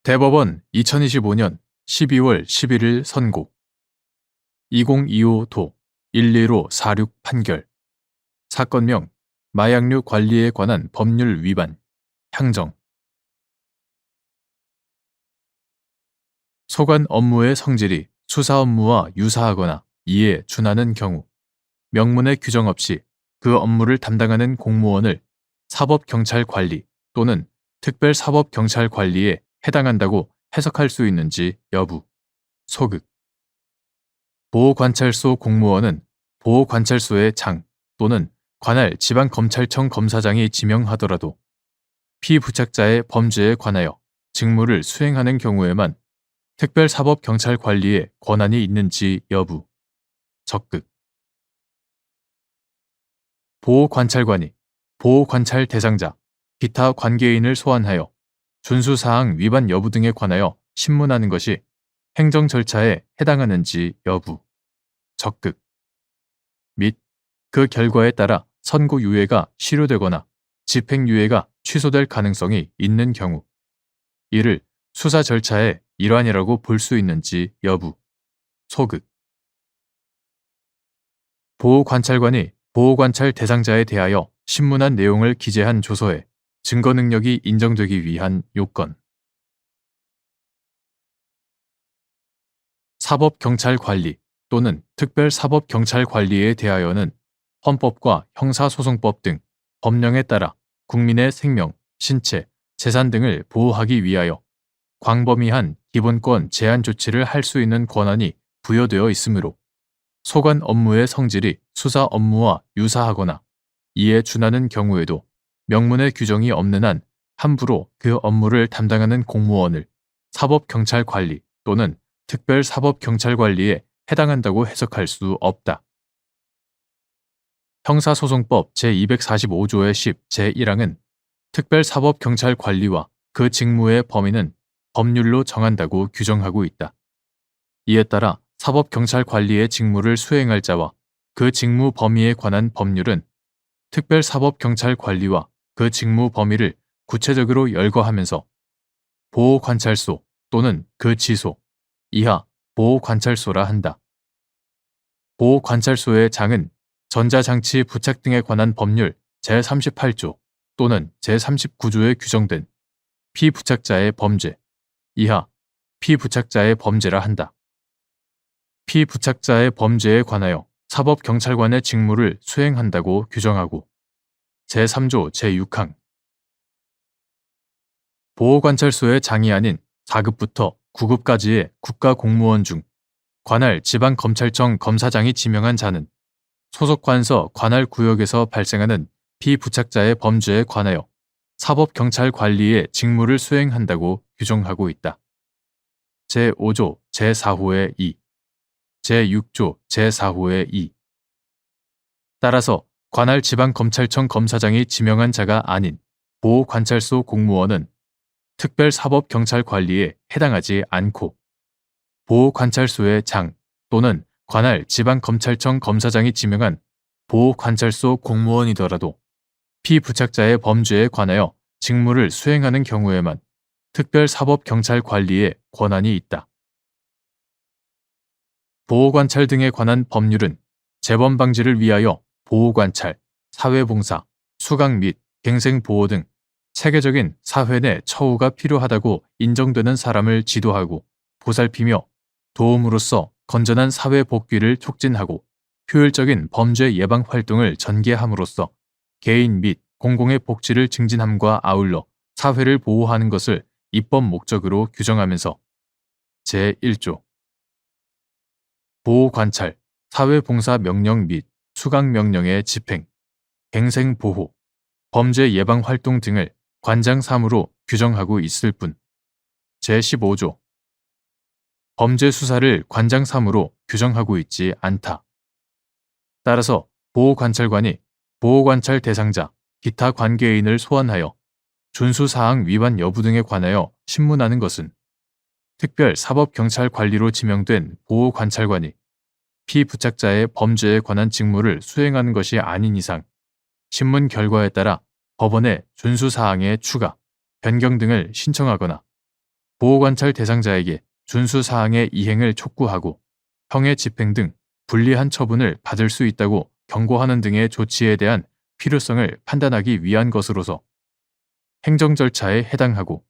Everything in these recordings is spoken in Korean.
대법원 2025년 12월 11일 선고 2025도 11546 판결 사건명 마약류 관리에 관한 법률 위반 향정 소관 업무의 성질이 수사 업무와 유사하거나 이에 준하는 경우 명문의 규정 없이 그 업무를 담당하는 공무원을 사법경찰관리 또는 특별사법경찰관리에 해당한다고 해석할 수 있는지 여부. 소극. 보호관찰소 공무원은 보호관찰소의 장 또는 관할 지방검찰청 검사장이 지명하더라도 피부착자의 범죄에 관하여 직무를 수행하는 경우에만 특별사법경찰관리의 권한이 있는지 여부. 적극. 보호관찰관이 보호관찰 대상자, 기타 관계인을 소환하여 준수사항 위반 여부 등에 관하여 신문하는 것이 행정 절차에 해당하는지 여부. 적극. 및 그 결과에 따라 선고유예가 실효되거나 집행유예가 취소될 가능성이 있는 경우 이를 수사 절차의 일환이라고 볼 수 있는지 여부. 소극. 보호관찰관이 보호관찰 대상자에 대하여 신문한 내용을 기재한 조서에 증거 능력이 인정되기 위한 요건. 사법경찰관리 또는 특별사법경찰관리에 대하여는 헌법과 형사소송법 등 법령에 따라 국민의 생명, 신체, 재산 등을 보호하기 위하여 광범위한 기본권 제한 조치를 할 수 있는 권한이 부여되어 있으므로 소관 업무의 성질이 수사 업무와 유사하거나 이에 준하는 경우에도 명문의 규정이 없는 한 함부로 그 업무를 담당하는 공무원을 사법경찰관리 또는 특별사법경찰관리에 해당한다고 해석할 수 없다. 형사소송법 제245조의 10 제1항은 특별사법경찰관리와 그 직무의 범위는 법률로 정한다고 규정하고 있다. 이에 따라 사법경찰관리의 직무를 수행할 자와 그 직무 범위에 관한 법률은 특별사법경찰관리와 그 직무 범위를 구체적으로 열거하면서 보호관찰소 또는 그 지소 이하 보호관찰소라 한다. 보호관찰소의 장은 전자장치 부착 등에 관한 법률 제38조 또는 제39조에 규정된 피부착자의 범죄 이하 피부착자의 범죄라 한다. 피부착자의 범죄에 관하여 사법경찰관의 직무를 수행한다고 규정하고 제3조 제6항 보호관찰소의 장이 아닌 4급부터 9급까지의 국가공무원 중 관할 지방검찰청 검사장이 지명한 자는 소속관서 관할 구역에서 발생하는 피부착자의 범죄에 관하여 사법경찰관리의 직무를 수행한다고 규정하고 있다. 제5조 제4호의 2, 제6조 제4호의 2. 따라서 관할 지방검찰청 검사장이 지명한 자가 아닌 보호관찰소 공무원은 특별사법경찰관리에 해당하지 않고 보호관찰소의 장 또는 관할 지방검찰청 검사장이 지명한 보호관찰소 공무원이더라도 피부착자의 범죄에 관하여 직무를 수행하는 경우에만 특별사법경찰관리의 권한이 있다. 보호관찰 등에 관한 법률은 재범 방지를 위하여 보호관찰, 사회봉사, 수강 및 갱생보호 등 체계적인 사회 내 처우가 필요하다고 인정되는 사람을 지도하고 보살피며 도움으로써 건전한 사회 복귀를 촉진하고 효율적인 범죄 예방 활동을 전개함으로써 개인 및 공공의 복지를 증진함과 아울러 사회를 보호하는 것을 입법 목적으로 규정하면서 제1조 보호관찰, 사회봉사 명령 및 수강 명령의 집행, 갱생보호, 범죄 예방 활동 등을 관장 사무로 규정하고 있을 뿐 제15조 범죄 수사를 관장 사무로 규정하고 있지 않다. 따라서 보호관찰관이 보호관찰 대상자, 기타 관계인을 소환하여 준수사항 위반 여부 등에 관하여 신문하는 것은 특별사법경찰관리로 지명된 보호관찰관이 피부착자의 범죄에 관한 직무를 수행하는 것이 아닌 이상 신문 결과에 따라 법원에 준수사항의 추가, 변경 등을 신청하거나 보호관찰 대상자에게 준수사항의 이행을 촉구하고 형의 집행 등 불리한 처분을 받을 수 있다고 경고하는 등의 조치에 대한 필요성을 판단하기 위한 것으로서 행정 절차에 해당하고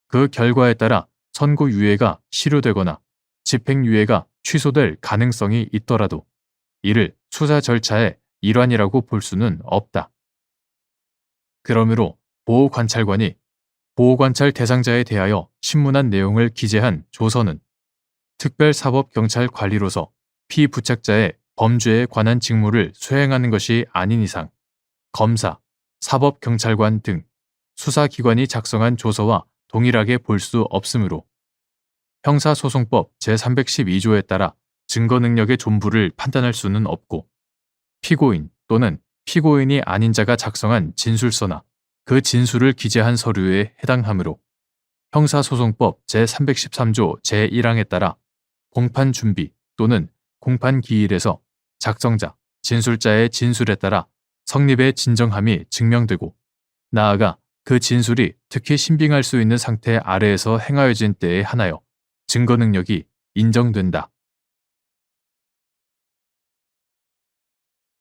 그 결과에 따라 선고유예가 실효되거나 집행유예가 취소될 가능성이 있더라도 이를 수사 절차의 일환이라고 볼 수는 없다. 그러므로 보호관찰관이 보호관찰 대상자에 대하여 신문한 내용을 기재한 조서는 특별사법경찰관리로서 피부착자의 범죄에 관한 직무를 수행하는 것이 아닌 이상 검사, 사법경찰관 등 수사기관이 작성한 조서와 동일하게 볼 수 없으므로 형사소송법 제312조에 따라 증거능력의 존부를 판단할 수는 없고 피고인 또는 피고인이 아닌 자가 작성한 진술서나 그 진술을 기재한 서류에 해당하므로 형사소송법 제313조 제1항에 따라 공판준비 또는 공판기일에서 작성자, 진술자의 진술에 따라 성립의 진정함이 증명되고 나아가 그 진술이 특히 신빙할 수 있는 상태 아래에서 행하여진 때에 한하여 증거능력이 인정된다.